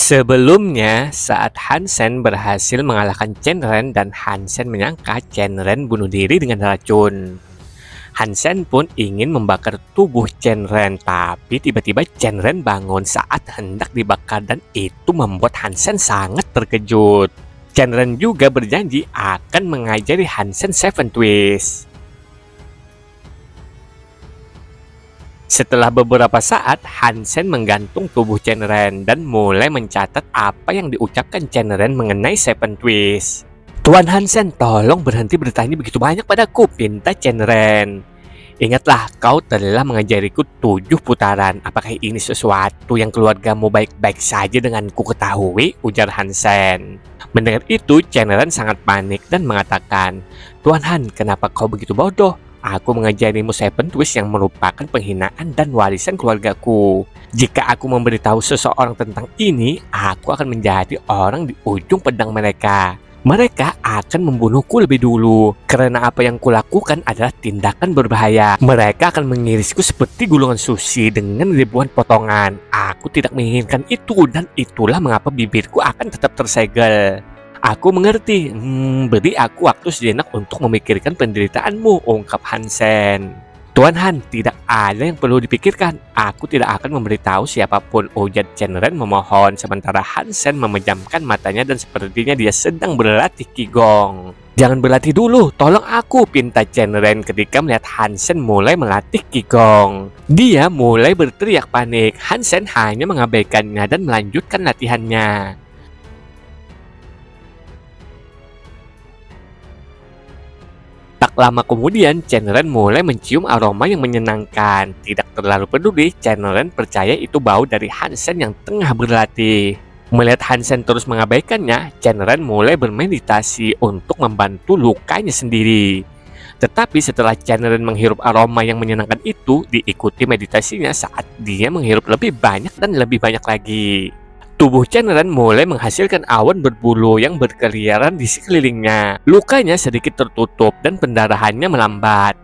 Sebelumnya, saat Hansen berhasil mengalahkan Shenren dan Hansen menyangka Shenren bunuh diri dengan racun. Hansen pun ingin membakar tubuh Shenren, tapi tiba-tiba Shenren bangun saat hendak dibakar dan itu membuat Hansen sangat terkejut. Shenren juga berjanji akan mengajari Hansen Seven Twist. Setelah beberapa saat, Hansen menggantung tubuh Shenren dan mulai mencatat apa yang diucapkan Shenren mengenai Seven Twist. Tuan Hansen, tolong berhenti bertanya begitu banyak padaku, pinta Shenren. Ingatlah, kau telah mengajariku 7 putaran. Apakah ini sesuatu yang keluargamu baik-baik saja dengan ku ketahui? Ujar Hansen. Mendengar itu, Shenren sangat panik dan mengatakan, Tuan Han, kenapa kau begitu bodoh? Aku mengajarimu Seven Twist yang merupakan penghinaan dan warisan keluargaku. Jika aku memberitahu seseorang tentang ini, aku akan menjadi orang di ujung pedang mereka. Mereka akan membunuhku lebih dulu, karena apa yang kulakukan adalah tindakan berbahaya. Mereka akan mengirisku seperti gulungan sushi dengan ribuan potongan. Aku tidak menginginkan itu, dan itulah mengapa bibirku akan tetap tersegel. Aku mengerti, beri aku waktu sejenak untuk memikirkan penderitaanmu, ungkap Hansen. Tuan Han, tidak ada yang perlu dipikirkan. Aku tidak akan memberitahu siapapun, ujar Shenren memohon, sementara Hansen memejamkan matanya dan sepertinya dia sedang berlatih Qigong. Jangan berlatih dulu, tolong aku, pinta Shenren ketika melihat Hansen mulai melatih Qigong. Dia mulai berteriak panik. Hansen hanya mengabaikannya dan melanjutkan latihannya. Tak lama kemudian, Shenren mulai mencium aroma yang menyenangkan. Tidak terlalu peduli, Shenren percaya itu bau dari Hansen yang tengah berlatih. Melihat Hansen terus mengabaikannya, Shenren mulai bermeditasi untuk membantu lukanya sendiri. Tetapi setelah Shenren menghirup aroma yang menyenangkan itu, diikuti meditasinya saat dia menghirup lebih banyak dan lebih banyak lagi. Tubuh Shenren mulai menghasilkan awan berbulu yang berkeliaran di sekelilingnya. Lukanya sedikit tertutup dan pendarahannya melambat.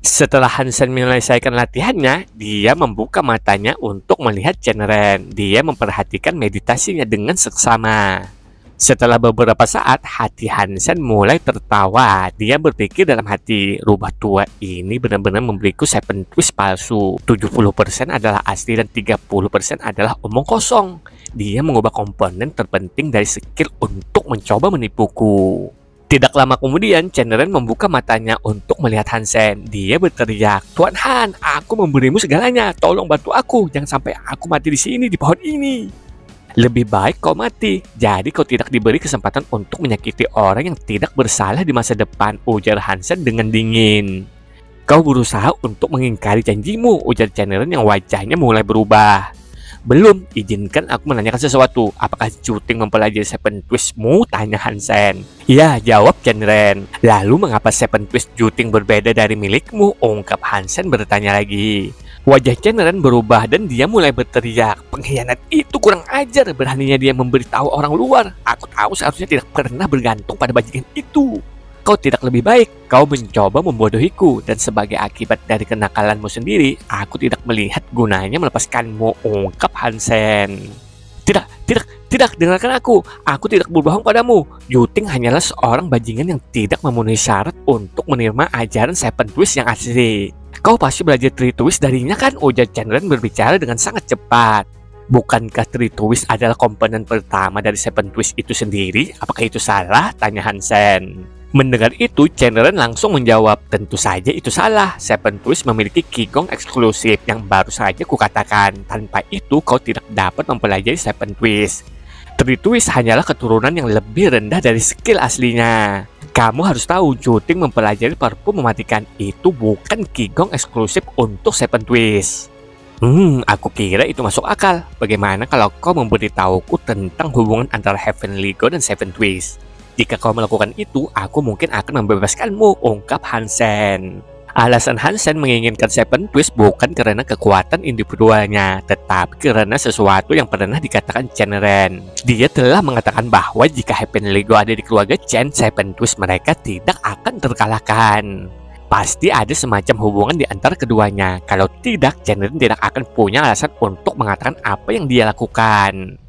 Setelah Hansen menyelesaikan latihannya, dia membuka matanya untuk melihat Shenren. Dia memperhatikan meditasinya dengan seksama. Setelah beberapa saat, hati Hansen mulai tertawa. Dia berpikir dalam hati, rubah tua ini benar-benar memberiku Seven Twist palsu. 70% adalah asli dan 30% adalah omong kosong. Dia mengubah komponen terpenting dari skill untuk mencoba menipuku. Tidak lama kemudian, Shenren membuka matanya untuk melihat Hansen. Dia berteriak, Tuan Han, aku memberimu segalanya. Tolong bantu aku, jangan sampai aku mati di sini, di pohon ini. Lebih baik kau mati, jadi kau tidak diberi kesempatan untuk menyakiti orang yang tidak bersalah di masa depan, ujar Hansen dengan dingin. Kau berusaha untuk mengingkari janjimu, ujar Shenren yang wajahnya mulai berubah. Belum, izinkan aku menanyakan sesuatu. Apakah Juting mempelajari Seven Twist-mu? Tanya Hansen. Ya, jawab Shenren. Lalu mengapa Seven Twist Juting berbeda dari milikmu? Ungkap Hansen bertanya lagi. Wajah Shenren berubah dan dia mulai berteriak, pengkhianat itu kurang ajar, beraninya dia memberitahu orang luar. Aku tahu seharusnya tidak pernah bergantung pada bajingan itu. Kau tidak lebih baik, kau mencoba membodohiku, dan sebagai akibat dari kenakalanmu sendiri, aku tidak melihat gunanya melepaskanmu, ungkap Hansen. Tidak, dengarkan aku tidak berbohong padamu. Juting hanyalah seorang bajingan yang tidak memenuhi syarat untuk menerima ajaran Seven Twist yang asli. Kau pasti belajar Three Twist darinya kan? Ujar Shenren berbicara dengan sangat cepat. Bukankah Three Twist adalah komponen pertama dari Seven Twist itu sendiri? Apakah itu salah? Tanya Hansen. Mendengar itu, Shenren langsung menjawab, tentu saja itu salah. Seven Twist memiliki Qigong eksklusif yang baru saja kukatakan. Tanpa itu, kau tidak dapat mempelajari Seven Twist. Three Twist hanyalah keturunan yang lebih rendah dari skill aslinya. Kamu harus tahu, Juting mempelajari parfum mematikan itu bukan Qigong eksklusif untuk Seven Twist. Aku kira itu masuk akal. Bagaimana kalau kau memberitahuku tentang hubungan antara Heavenly God dan Seven Twist? Jika kau melakukan itu, aku mungkin akan membebaskanmu, ungkap Hansen. Alasan Hansen menginginkan Seven Twist bukan karena kekuatan individualnya, tetapi karena sesuatu yang pernah dikatakan Shenren. Dia telah mengatakan bahwa jika Heavenly God ada di keluarga Chen, Seven Twist mereka tidak akan terkalahkan. Pasti ada semacam hubungan di antara keduanya. Kalau tidak, Shenron tidak akan punya alasan untuk mengatakan apa yang dia lakukan.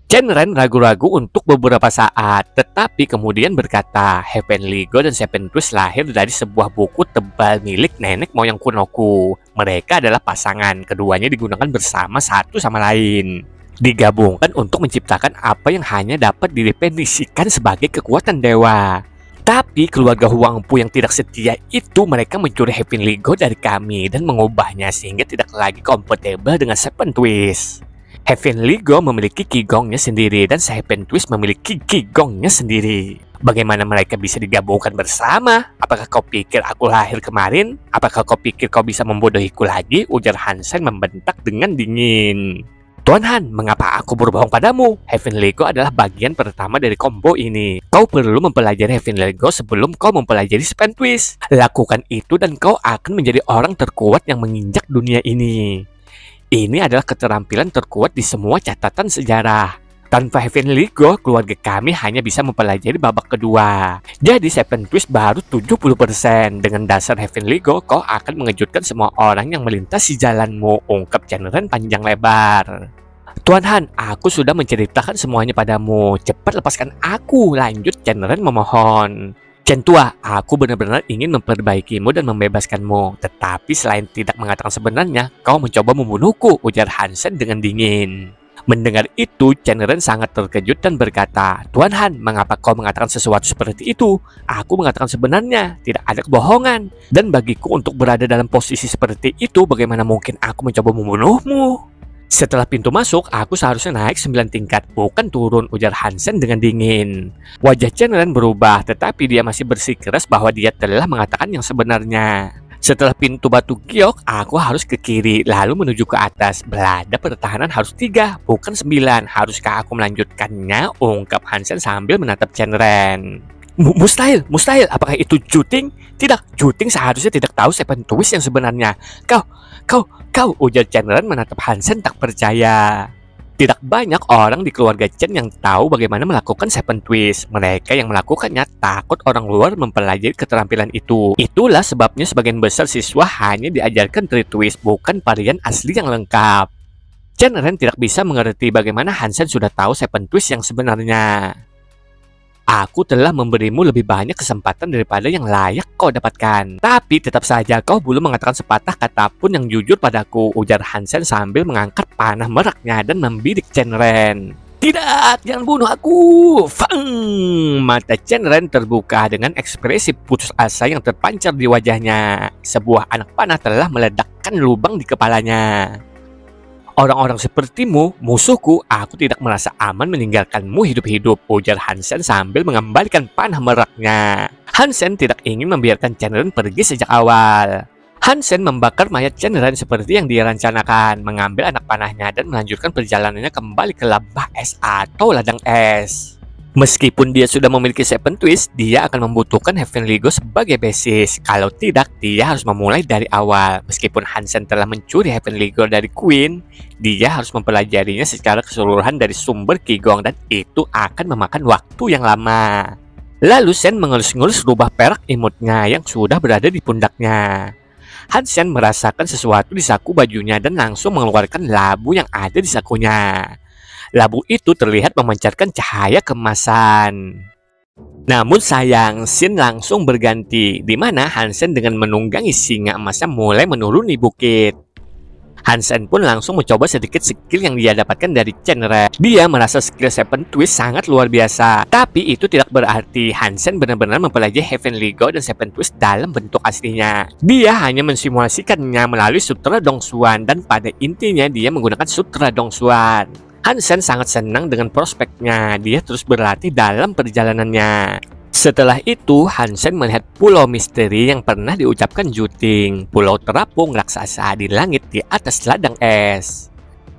Shenron ragu-ragu untuk beberapa saat, tetapi kemudian berkata, Heavenly God dan Seven Twist lahir dari sebuah buku tebal milik nenek moyang kunoku. Mereka adalah pasangan, keduanya digunakan bersama satu sama lain. Digabungkan untuk menciptakan apa yang hanya dapat didefinisikan sebagai kekuatan dewa. Tapi keluarga Huang Pu yang tidak setia itu mereka mencuri Heavenly God dari kami dan mengubahnya sehingga tidak lagi kompatibel dengan Seven Twist. Heavenly God memiliki Qigongnya sendiri dan Seven Twist memiliki Qigongnya sendiri. Bagaimana mereka bisa digabungkan bersama? Apakah kau pikir aku lahir kemarin? Apakah kau pikir kau bisa membodohiku lagi? Ujar Hansen membentak dengan dingin. Tuan Han, mengapa aku berbohong padamu? Heavenly Go adalah bagian pertama dari combo ini. Kau perlu mempelajari Heavenly Go sebelum kau mempelajari Seven Twist. Lakukan itu dan kau akan menjadi orang terkuat yang menginjak dunia ini. Ini adalah keterampilan terkuat di semua catatan sejarah. Tanpa Heavenly Go, keluarga kami hanya bisa mempelajari babak kedua. Jadi Seven Twist baru 70%. Dengan dasar Heavenly Go, kau akan mengejutkan semua orang yang melintasi jalanmu, ungkap Shenron panjang lebar. Tuan Han, aku sudah menceritakan semuanya padamu. Cepat lepaskan aku, lanjut Shenron memohon. Chen Tua, aku benar-benar ingin memperbaikimu dan membebaskanmu. Tetapi selain tidak mengatakan sebenarnya, kau mencoba membunuhku, ujar Hansen dengan dingin. Mendengar itu, Shenron sangat terkejut dan berkata, Tuan Han, mengapa kau mengatakan sesuatu seperti itu? Aku mengatakan sebenarnya, tidak ada kebohongan. Dan bagiku untuk berada dalam posisi seperti itu, bagaimana mungkin aku mencoba membunuhmu? Setelah pintu masuk, aku seharusnya naik 9 tingkat, bukan turun, ujar Hansen dengan dingin. Wajah Shenron berubah, tetapi dia masih bersikeras bahwa dia telah mengatakan yang sebenarnya. Setelah pintu batu giok, aku harus ke kiri, lalu menuju ke atas. Belada pertahanan harus 3, bukan 9. Haruskah aku melanjutkannya? Ungkap Hansen sambil menatap Shenron. Mustahil, mustahil. Apakah itu Juting? Tidak, Juting seharusnya tidak tahu Seven Twist yang sebenarnya. Kau, ujar Shenron menatap Hansen tak percaya. Tidak banyak orang di keluarga Chen yang tahu bagaimana melakukan Seven Twist. Mereka yang melakukannya takut orang luar mempelajari keterampilan itu. Itulah sebabnya sebagian besar siswa hanya diajarkan Three Twist, bukan varian asli yang lengkap. Shenron tidak bisa mengerti bagaimana Hansen sudah tahu Seven Twist yang sebenarnya. Aku telah memberimu lebih banyak kesempatan daripada yang layak kau dapatkan. Tapi tetap saja kau belum mengatakan sepatah kata pun yang jujur padaku, ujar Hansen sambil mengangkat panah meraknya dan membidik Shenron. Tidak, jangan bunuh aku. Fang! Mata Shenron terbuka dengan ekspresi putus asa yang terpancar di wajahnya. Sebuah anak panah telah meledakkan lubang di kepalanya. Orang-orang sepertimu, musuhku, aku tidak merasa aman meninggalkanmu hidup-hidup, ujar Hansen sambil mengembalikan panah meraknya. Hansen tidak ingin membiarkan Shenron pergi sejak awal. Hansen membakar mayat Shenron seperti yang dia rencanakan, mengambil anak panahnya dan melanjutkan perjalanannya kembali ke lembah es atau ladang es. Meskipun dia sudah memiliki Seven Twist, dia akan membutuhkan Heavenly Go sebagai basis. Kalau tidak, dia harus memulai dari awal. Meskipun Hansen telah mencuri Heavenly Go dari Queen, dia harus mempelajarinya secara keseluruhan dari sumber Qigong dan itu akan memakan waktu yang lama. Lalu Shen mengelus-ngelus rubah perak imutnya yang sudah berada di pundaknya. Hansen merasakan sesuatu di saku bajunya dan langsung mengeluarkan labu yang ada di sakunya. Labu itu terlihat memancarkan cahaya keemasan. Namun sayang, scene langsung berganti, di mana Hansen dengan menunggangi singa emasnya mulai menuruni bukit. Hansen pun langsung mencoba sedikit skill yang dia dapatkan dari Shenron. Dia merasa skill Seven Twist sangat luar biasa. Tapi itu tidak berarti Hansen benar-benar mempelajari Heavenly Go dan Seven Twist dalam bentuk aslinya. Dia hanya mensimulasikannya melalui Sutra Dongsuan dan pada intinya dia menggunakan Sutra Dongsuan. Hansen sangat senang dengan prospeknya. Dia terus berlatih dalam perjalanannya. Setelah itu, Hansen melihat pulau misteri yang pernah diucapkan Juting. Pulau terapung raksasa di langit di atas ladang es.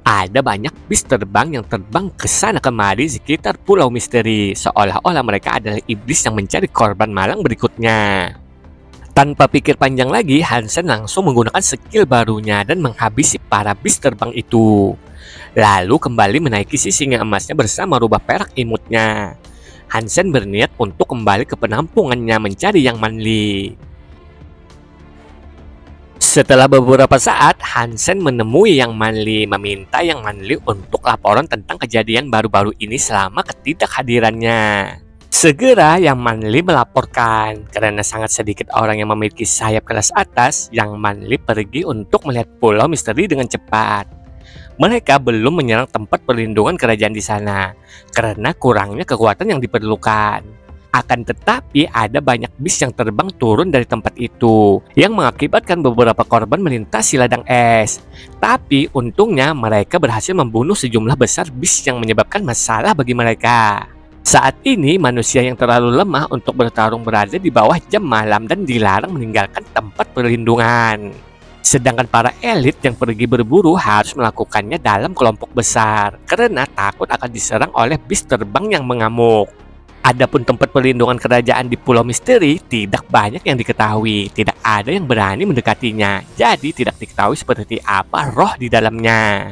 Ada banyak bis terbang yang terbang ke sana kemari di sekitar pulau misteri, seolah-olah mereka adalah iblis yang mencari korban malang berikutnya. Tanpa pikir panjang lagi, Hansen langsung menggunakan skill barunya dan menghabisi para bis terbang itu. Lalu kembali menaiki si singa emasnya bersama rubah perak imutnya. Hansen berniat untuk kembali ke penampungannya mencari Yang Manli. Setelah beberapa saat, Hansen menemui Yang Manli, meminta Yang Manli untuk laporan tentang kejadian baru-baru ini selama ketidakhadirannya. Segera Yang Manli melaporkan, karena sangat sedikit orang yang memiliki sayap kelas atas, Yang Manli pergi untuk melihat pulau misteri dengan cepat. Mereka belum menyerang tempat perlindungan kerajaan di sana, karena kurangnya kekuatan yang diperlukan. Akan tetapi ada banyak bis yang terbang turun dari tempat itu, yang mengakibatkan beberapa korban melintasi ladang es. Tapi untungnya mereka berhasil membunuh sejumlah besar bis yang menyebabkan masalah bagi mereka. Saat ini manusia yang terlalu lemah untuk bertarung berada di bawah jam malam dan dilarang meninggalkan tempat perlindungan. Sedangkan para elit yang pergi berburu harus melakukannya dalam kelompok besar, karena takut akan diserang oleh bis terbang yang mengamuk. Adapun tempat perlindungan kerajaan di Pulau Misteri tidak banyak yang diketahui, tidak ada yang berani mendekatinya, jadi tidak diketahui seperti apa roh di dalamnya.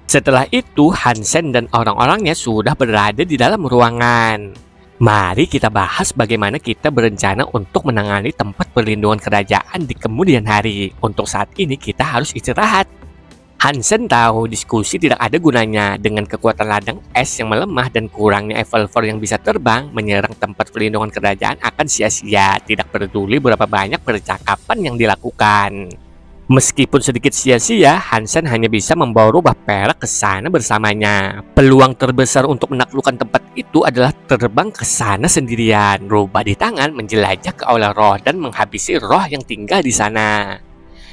Setelah itu, Hansen dan orang-orangnya sudah berada di dalam ruangan. Mari kita bahas bagaimana kita berencana untuk menangani tempat perlindungan kerajaan di kemudian hari. Untuk saat ini kita harus istirahat. Hansen tahu diskusi tidak ada gunanya dengan kekuatan ladang es yang melemah dan kurangnya Evolver yang bisa terbang. Menyerang tempat perlindungan kerajaan akan sia-sia, tidak peduli berapa banyak percakapan yang dilakukan. Meskipun sedikit sia-sia, Hansen hanya bisa membawa rubah perak ke sana bersamanya. Peluang terbesar untuk menaklukkan tempat itu adalah terbang ke sana sendirian, rubah di tangan menjelajah ke aula roh dan menghabisi roh yang tinggal di sana.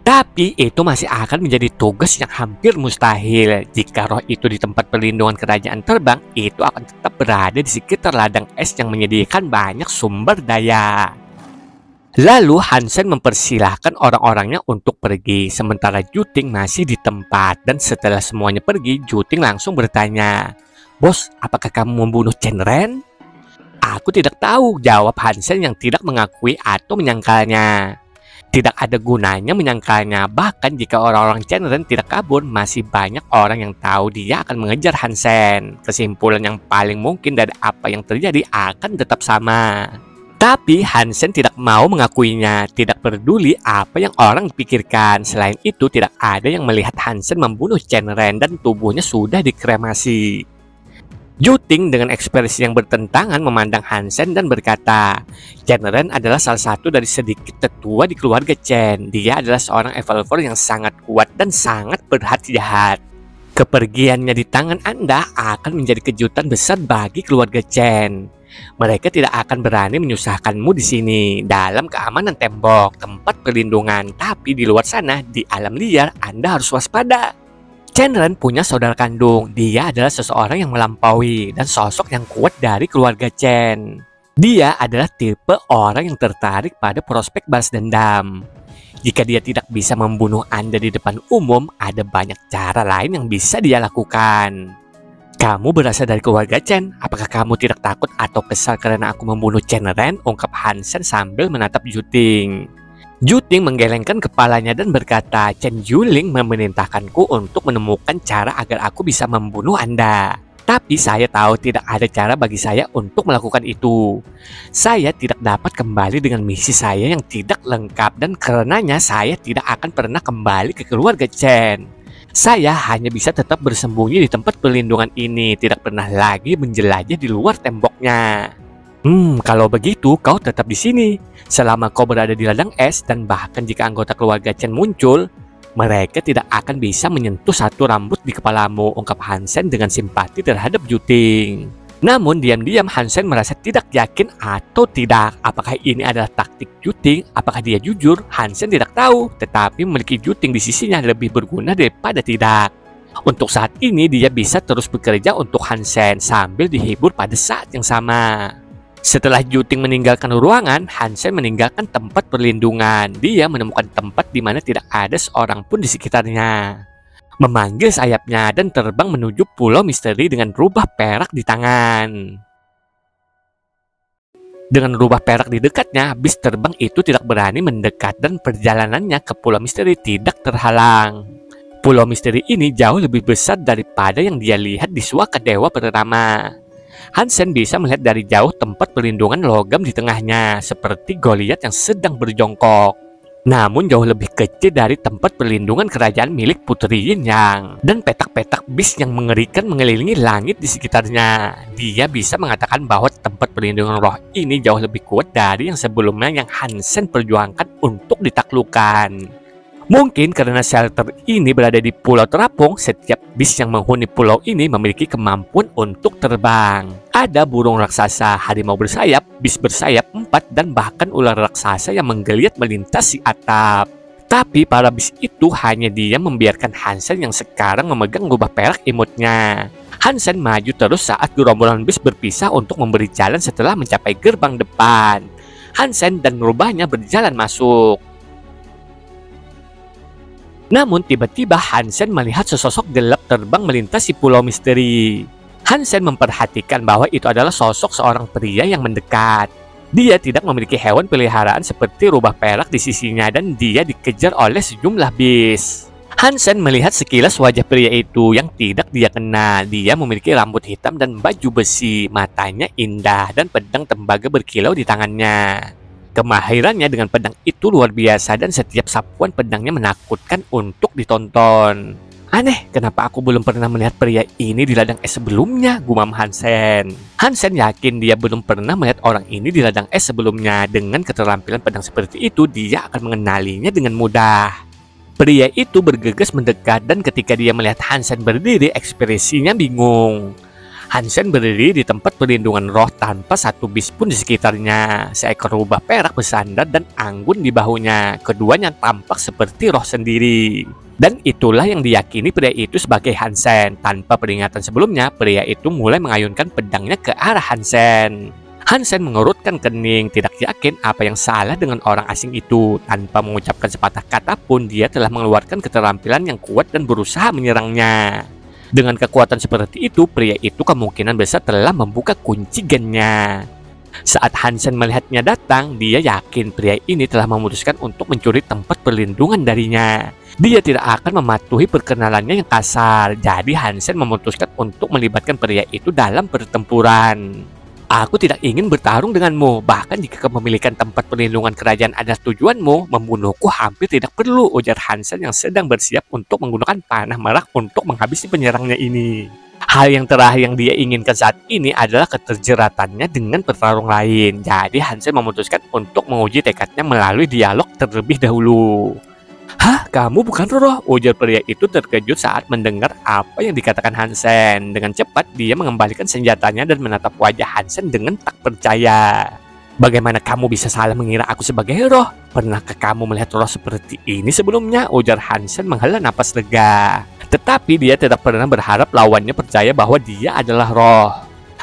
Tapi itu masih akan menjadi tugas yang hampir mustahil. Jika roh itu di tempat perlindungan kerajaan terbang, itu akan tetap berada di sekitar ladang es yang menyediakan banyak sumber daya. Lalu Hansen mempersilahkan orang-orangnya untuk pergi, sementara Juting masih di tempat. Dan setelah semuanya pergi, Juting langsung bertanya, "Bos, apakah kamu membunuh Chen Ren?" "Aku tidak tahu," jawab Hansen yang tidak mengakui atau menyangkalnya. Tidak ada gunanya menyangkalnya, bahkan jika orang-orang Chen Ren tidak kabur, masih banyak orang yang tahu dia akan mengejar Hansen. Kesimpulan yang paling mungkin dari apa yang terjadi akan tetap sama. Tapi Hansen tidak mau mengakuinya, tidak peduli apa yang orang pikirkan. Selain itu, tidak ada yang melihat Hansen membunuh Chen Ren dan tubuhnya sudah dikremasi. Juting dengan ekspresi yang bertentangan memandang Hansen dan berkata, "Chen Ren adalah salah satu dari sedikit tetua di keluarga Chen. Dia adalah seorang Evolver yang sangat kuat dan sangat berhati jahat. Kepergiannya di tangan Anda akan menjadi kejutan besar bagi keluarga Chen. Mereka tidak akan berani menyusahkanmu di sini, dalam keamanan tembok, tempat perlindungan. Tapi di luar sana, di alam liar, Anda harus waspada." Chen Ren punya saudara kandung. Dia adalah seseorang yang melampaui dan sosok yang kuat dari keluarga Chen. Dia adalah tipe orang yang tertarik pada prospek balas dendam. Jika dia tidak bisa membunuh Anda di depan umum, ada banyak cara lain yang bisa dia lakukan. "Kamu berasal dari keluarga Chen. Apakah kamu tidak takut atau kesal karena aku membunuh Chen Ren?" ungkap Hansen sambil menatap Juting. Juting menggelengkan kepalanya dan berkata, "Chen Yuling memerintahkanku untuk menemukan cara agar aku bisa membunuh Anda. Tapi saya tahu tidak ada cara bagi saya untuk melakukan itu. Saya tidak dapat kembali dengan misi saya yang tidak lengkap dan karenanya saya tidak akan pernah kembali ke keluarga Chen. Saya hanya bisa tetap bersembunyi di tempat perlindungan ini, tidak pernah lagi menjelajah di luar temboknya." Kalau begitu kau tetap di sini. Selama kau berada di ladang es dan bahkan jika anggota keluarga Chen muncul, mereka tidak akan bisa menyentuh satu rambut di kepalamu, ungkap Hansen dengan simpati terhadap Juting. Namun diam-diam Hansen merasa tidak yakin atau tidak. Apakah ini adalah taktik Juting? Apakah dia jujur? Hansen tidak tahu. Tetapi memiliki Juting di sisinya lebih berguna daripada tidak. Untuk saat ini dia bisa terus bekerja untuk Hansen sambil dihibur pada saat yang sama. Setelah Juting meninggalkan ruangan, Hansen meninggalkan tempat perlindungan. Dia menemukan tempat di mana tidak ada seorang pun di sekitarnya. Memanggil sayapnya dan terbang menuju pulau misteri dengan rubah perak di tangan. Dengan rubah perak di dekatnya, bis terbang itu tidak berani mendekat dan perjalanannya ke pulau misteri tidak terhalang. Pulau misteri ini jauh lebih besar daripada yang dia lihat di Suaka Dewa pertama. Hansen bisa melihat dari jauh tempat perlindungan logam di tengahnya, seperti Goliat yang sedang berjongkok. namun jauh lebih kecil dari tempat perlindungan kerajaan milik Putri Yin Yang. Dan petak-petak bis yang mengerikan mengelilingi langit di sekitarnya. Dia bisa mengatakan bahwa tempat perlindungan roh ini jauh lebih kuat dari yang sebelumnya yang Hansen perjuangkan untuk ditaklukkan. Mungkin karena shelter ini berada di pulau terapung, setiap bis yang menghuni pulau ini memiliki kemampuan untuk terbang. Ada burung raksasa, harimau bersayap, bis bersayap 4, dan bahkan ular raksasa yang menggeliat melintasi atap. Tapi para bis itu hanya dia membiarkan Hansen yang sekarang memegang rubah perak imutnya. Hansen maju terus saat gerombolan bis berpisah untuk memberi jalan setelah mencapai gerbang depan. Hansen dan rubahnya berjalan masuk. Namun tiba-tiba Hansen melihat sesosok gelap terbang melintasi pulau misteri. Hansen memperhatikan bahwa itu adalah sosok seorang pria yang mendekat. Dia tidak memiliki hewan peliharaan seperti rubah perak di sisinya dan dia dikejar oleh sejumlah bis. Hansen melihat sekilas wajah pria itu yang tidak dia kenal. Dia memiliki rambut hitam dan baju besi, matanya indah dan pedang tembaga berkilau di tangannya. Kemahirannya dengan pedang itu luar biasa dan setiap sapuan pedangnya menakutkan untuk ditonton. Aneh, kenapa aku belum pernah melihat pria ini di ladang es sebelumnya, gumam Hansen. Hansen yakin dia belum pernah melihat orang ini di ladang es sebelumnya. Dengan keterampilan pedang seperti itu, dia akan mengenalinya dengan mudah. Pria itu bergegas mendekat dan ketika dia melihat Hansen berdiri, ekspresinya bingung. Hansen berdiri di tempat perlindungan roh tanpa satu bis pun di sekitarnya. Seekor rubah perak bersandar dan anggun di bahunya. Keduanya tampak seperti roh sendiri. Dan itulah yang diyakini pria itu sebagai Hansen. Tanpa peringatan sebelumnya, pria itu mulai mengayunkan pedangnya ke arah Hansen. Hansen mengerutkan kening, tidak yakin apa yang salah dengan orang asing itu. Tanpa mengucapkan sepatah kata pun, dia telah mengeluarkan keterampilan yang kuat dan berusaha menyerangnya. Dengan kekuatan seperti itu, pria itu kemungkinan besar telah membuka kunci gennya. Saat Hansen melihatnya datang, dia yakin pria ini telah memutuskan untuk mencuri tempat perlindungan darinya. Dia tidak akan mematuhi perkenalannya yang kasar, jadi Hansen memutuskan untuk melibatkan pria itu dalam pertempuran. Aku tidak ingin bertarung denganmu, bahkan jika kepemilikan tempat perlindungan kerajaan adalah tujuanmu, membunuhku hampir tidak perlu, ujar Hansen yang sedang bersiap untuk menggunakan panah merah untuk menghabisi penyerangnya ini. Hal yang terakhir yang dia inginkan saat ini adalah keterjeratannya dengan petarung lain, jadi Hansen memutuskan untuk menguji tekadnya melalui dialog terlebih dahulu. Hah, kamu bukan roh, ujar pria itu terkejut saat mendengar apa yang dikatakan Hansen. Dengan cepat, dia mengembalikan senjatanya dan menatap wajah Hansen dengan tak percaya. Bagaimana kamu bisa salah mengira aku sebagai roh? Pernahkah kamu melihat roh seperti ini sebelumnya? Ujar Hansen menghela napas lega. Tetapi dia tidak pernah berharap lawannya percaya bahwa dia adalah roh.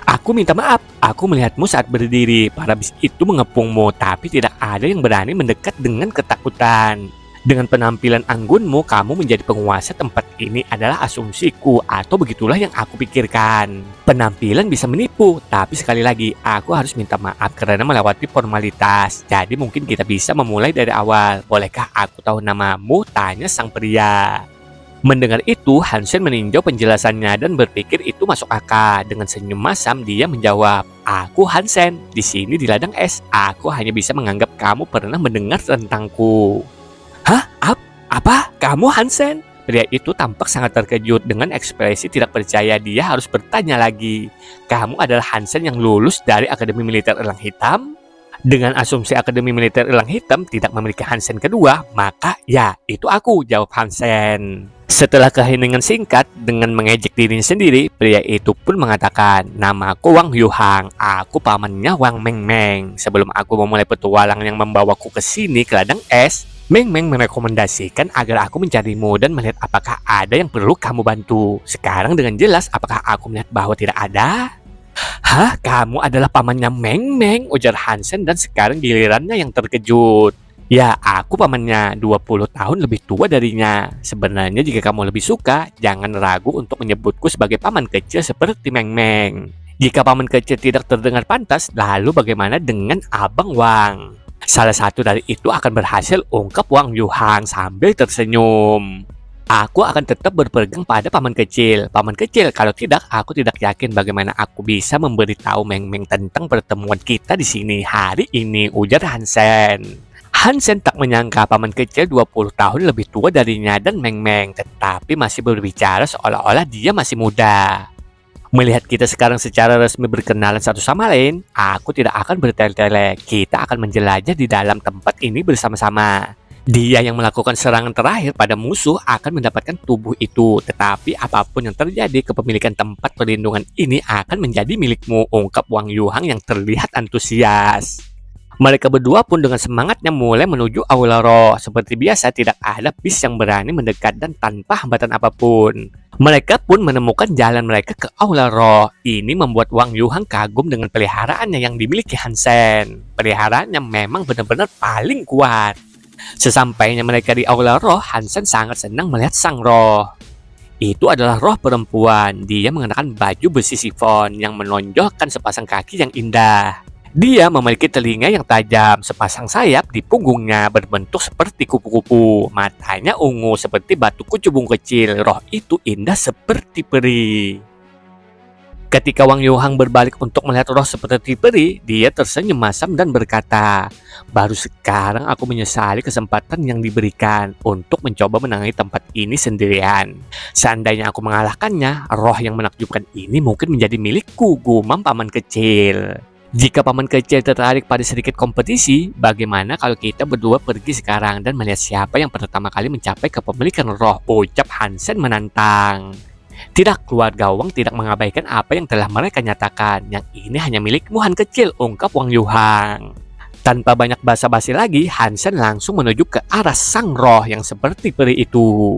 Aku minta maaf, aku melihatmu saat berdiri. Para bis itu mengepungmu, tapi tidak ada yang berani mendekat dengan ketakutan. Dengan penampilan anggunmu, kamu menjadi penguasa tempat ini adalah asumsiku, atau begitulah yang aku pikirkan. Penampilan bisa menipu, tapi sekali lagi, aku harus minta maaf karena melewati formalitas. Jadi mungkin kita bisa memulai dari awal. Bolehkah aku tahu namamu? Tanya sang pria. Mendengar itu, Hansen meninjau penjelasannya dan berpikir itu masuk akal. Dengan senyum masam, dia menjawab, "Aku Hansen, di sini di ladang es. Aku hanya bisa menganggap kamu pernah mendengar tentangku." Hah? Apa? Kamu Hansen? Pria itu tampak sangat terkejut. Dengan ekspresi tidak percaya, dia harus bertanya lagi. Kamu adalah Hansen yang lulus dari Akademi Militer Elang Hitam? Dengan asumsi Akademi Militer Elang Hitam tidak memiliki Hansen kedua, maka ya, itu aku, jawab Hansen. Setelah keheningan singkat, dengan mengejek dirinya sendiri, pria itu pun mengatakan, "Namaku Wang Yuhang, aku pamannya Wang Meng Meng. Sebelum aku memulai petualang yang membawaku ke sini ke ladang es, Meng Meng merekomendasikan agar aku mencarimu dan melihat apakah ada yang perlu kamu bantu. Sekarang dengan jelas apakah aku melihat bahwa tidak ada?" "Hah, kamu adalah pamannya Meng Meng," ujar Hansen dan sekarang gilirannya yang terkejut. "Ya, aku pamannya, 20 tahun lebih tua darinya. Sebenarnya jika kamu lebih suka, jangan ragu untuk menyebutku sebagai paman kecil seperti Meng Meng. Jika paman kecil tidak terdengar pantas, lalu bagaimana dengan Abang Wang? Salah satu dari itu akan berhasil," ungkap Wang Yuhang sambil tersenyum. "Aku akan tetap berpegang pada paman kecil. Paman kecil, kalau tidak, aku tidak yakin bagaimana aku bisa memberitahu Meng Meng tentang pertemuan kita di sini hari ini," ujar Hansen. Hansen tak menyangka paman kecil 20 tahun lebih tua darinya dan Meng-Meng, tetapi masih berbicara seolah-olah dia masih muda. Melihat kita sekarang secara resmi berkenalan satu sama lain, aku tidak akan bertele-tele. Kita akan menjelajah di dalam tempat ini bersama-sama. Dia yang melakukan serangan terakhir pada musuh akan mendapatkan tubuh itu. Tetapi apapun yang terjadi, kepemilikan tempat perlindungan ini akan menjadi milikmu, ungkap Wang Yuhang yang terlihat antusias. Mereka berdua pun dengan semangatnya mulai menuju Aula Roh. Seperti biasa, tidak ada Beast yang berani mendekat dan tanpa hambatan apapun. Mereka pun menemukan jalan mereka ke Aula Roh. Ini membuat Wang Yuhang kagum dengan peliharaannya yang dimiliki Hansen. Peliharaannya memang benar-benar paling kuat. Sesampainya mereka di Aula Roh, Hansen sangat senang melihat sang roh. Itu adalah roh perempuan. Dia mengenakan baju besi sifon yang menonjolkan sepasang kaki yang indah. Dia memiliki telinga yang tajam, sepasang sayap di punggungnya berbentuk seperti kupu-kupu. Matanya ungu seperti batu kucubung kecil. Roh itu indah seperti peri. Ketika Wang Yuhang berbalik untuk melihat roh seperti peri, dia tersenyum masam dan berkata, "Baru sekarang aku menyesali kesempatan yang diberikan untuk mencoba menangani tempat ini sendirian. Seandainya aku mengalahkannya, roh yang menakjubkan ini mungkin menjadi milikku," gumam paman kecil. Jika paman kecil tertarik pada sedikit kompetisi, bagaimana kalau kita berdua pergi sekarang dan melihat siapa yang pertama kali mencapai kepemilikan roh, ucap Hansen menantang. Tidak, keluarga Wang tidak mengabaikan apa yang telah mereka nyatakan. Yang ini hanya milikmu, Han kecil, ungkap Wang Yuhang. Tanpa banyak basa-basi lagi, Hansen langsung menuju ke arah sang roh yang seperti peri itu.